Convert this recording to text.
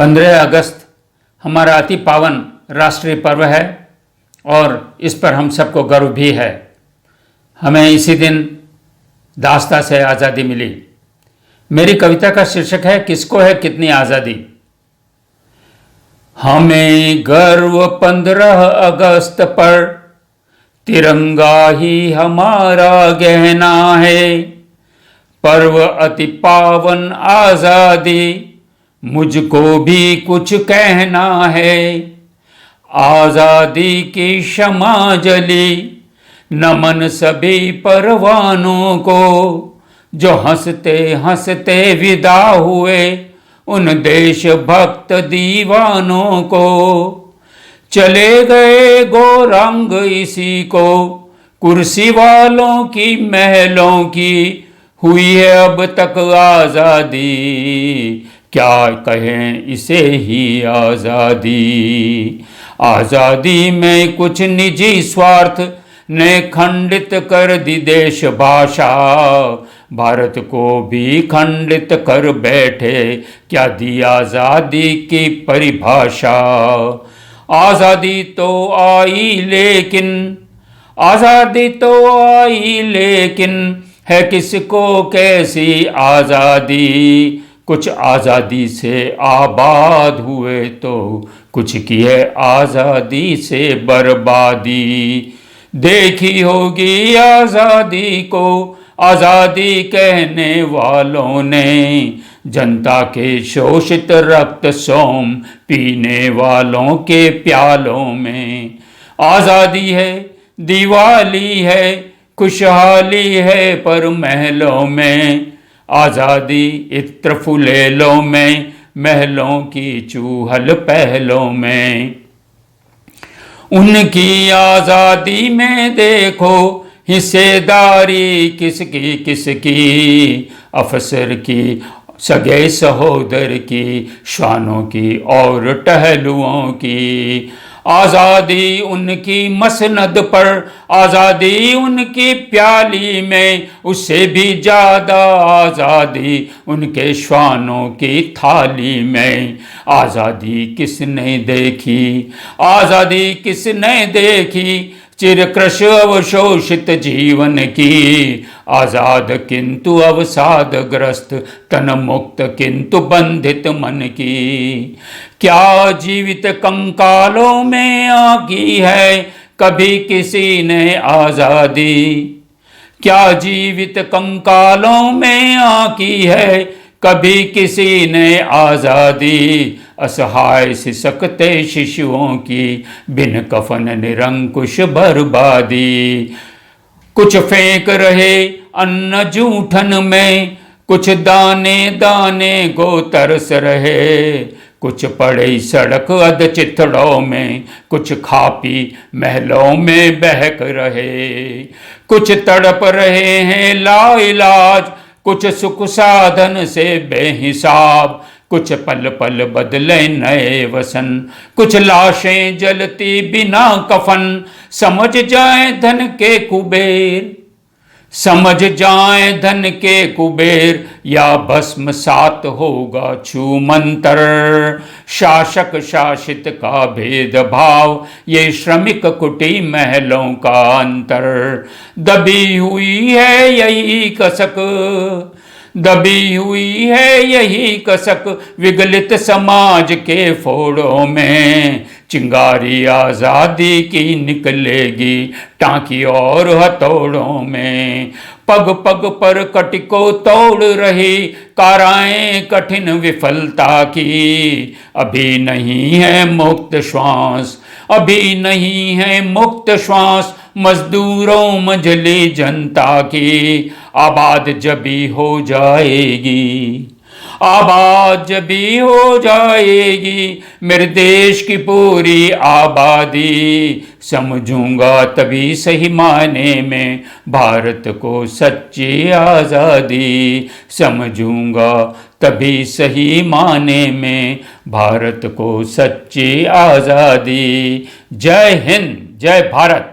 15 अगस्त हमारा अति पावन राष्ट्रीय पर्व है और इस पर हम सबको गर्व भी है। हमें इसी दिन दास्ता से आज़ादी मिली। मेरी कविता का शीर्षक है किसको है कितनी आज़ादी। हमें गर्व 15 अगस्त पर, तिरंगा ही हमारा गहना है। पर्व अति पावन आज़ादी, मुझको भी कुछ कहना है। आज़ादी की शमा जली, नमन सभी परवानों को, जो हंसते हंसते विदा हुए उन देशभक्त दीवानों को। चले गए गौरंग इसी को, कुर्सी वालों की महलों की हुई है अब तक आज़ादी। क्या कहें इसे ही आज़ादी। आज़ादी में कुछ निजी स्वार्थ ने खंडित कर दी देश भाषा। भारत को भी खंडित कर बैठे, क्या दी आज़ादी की परिभाषा। आज़ादी तो आई लेकिन, आज़ादी तो आई लेकिन है किसको कैसी आज़ादी। कुछ आज़ादी से आबाद हुए तो कुछ की है आज़ादी से बर्बादी। देखी होगी आज़ादी को आज़ादी कहने वालों ने, जनता के शोषित रक्त सोम पीने वालों के प्यालों में। आज़ादी है, दिवाली है, खुशहाली है पर महलों में। आज़ादी इत्र फुलेलों में, महलों की चूहल पहलों में। उनकी आज़ादी में देखो हिस्सेदारी किसकी किसकी, अफसर की, सगे सहोदर की, शानों की और टहलुओं की। आज़ादी उनकी मसनद पर, आज़ादी उनकी प्याली में, उससे भी ज़्यादा आज़ादी उनके श्वानों की थाली में। आज़ादी किसने देखी, आज़ादी किसने देखी, चिरकृश अवशोषित जीवन की। आज़ाद किंतु अवसादग्रस्त, तन मुक्त किंतु बंधित मन की। क्या जीवित कंकालों में आकी है कभी किसी ने आज़ादी। क्या जीवित कंकालों में आकी है कभी किसी ने आज़ादी। असहाय सिसकते शिशुओं की, बिन कफन निरंकुश बर्बादी। कुछ फेंक रहे अन्न जूठन में, कुछ दाने दाने को तरस रहे। कुछ पड़े सड़क अध चिथड़ों में, कुछ खा पी महलों में बहक रहे। कुछ तड़प रहे हैं लाइलाज, कुछ सुख साधन से बेहिसाब। कुछ पल पल बदले नए वसन, कुछ लाशें जलती बिना कफन। समझ जाए धन के कुबेर, समझ जाए धन के कुबेर, या भस्म सात होगा छू मंतर। शासक शासित का भेदभाव, ये श्रमिक कुटी महलों का अंतर। दबी हुई है यही कसक, दबी हुई है यही कसक, विगलित समाज के फोड़ों में। चिंगारी आज़ादी की निकलेगी टांकी और हथौड़ों में। पग पग पर कटिको तोड़ रही काराएं कठिन विफलता की। अभी नहीं है मुक्त श्वास, अभी नहीं है मुक्त श्वास, मजदूरों मंझली जनता की। आबाद जभी हो जाएगी, आबाद जभी हो जाएगी मेरे देश की पूरी आबादी। समझूंगा तभी सही मायने में भारत को सच्ची आज़ादी। समझूंगा तभी सही मायने में भारत को सच्ची आज़ादी। जय हिंद, जय भारत।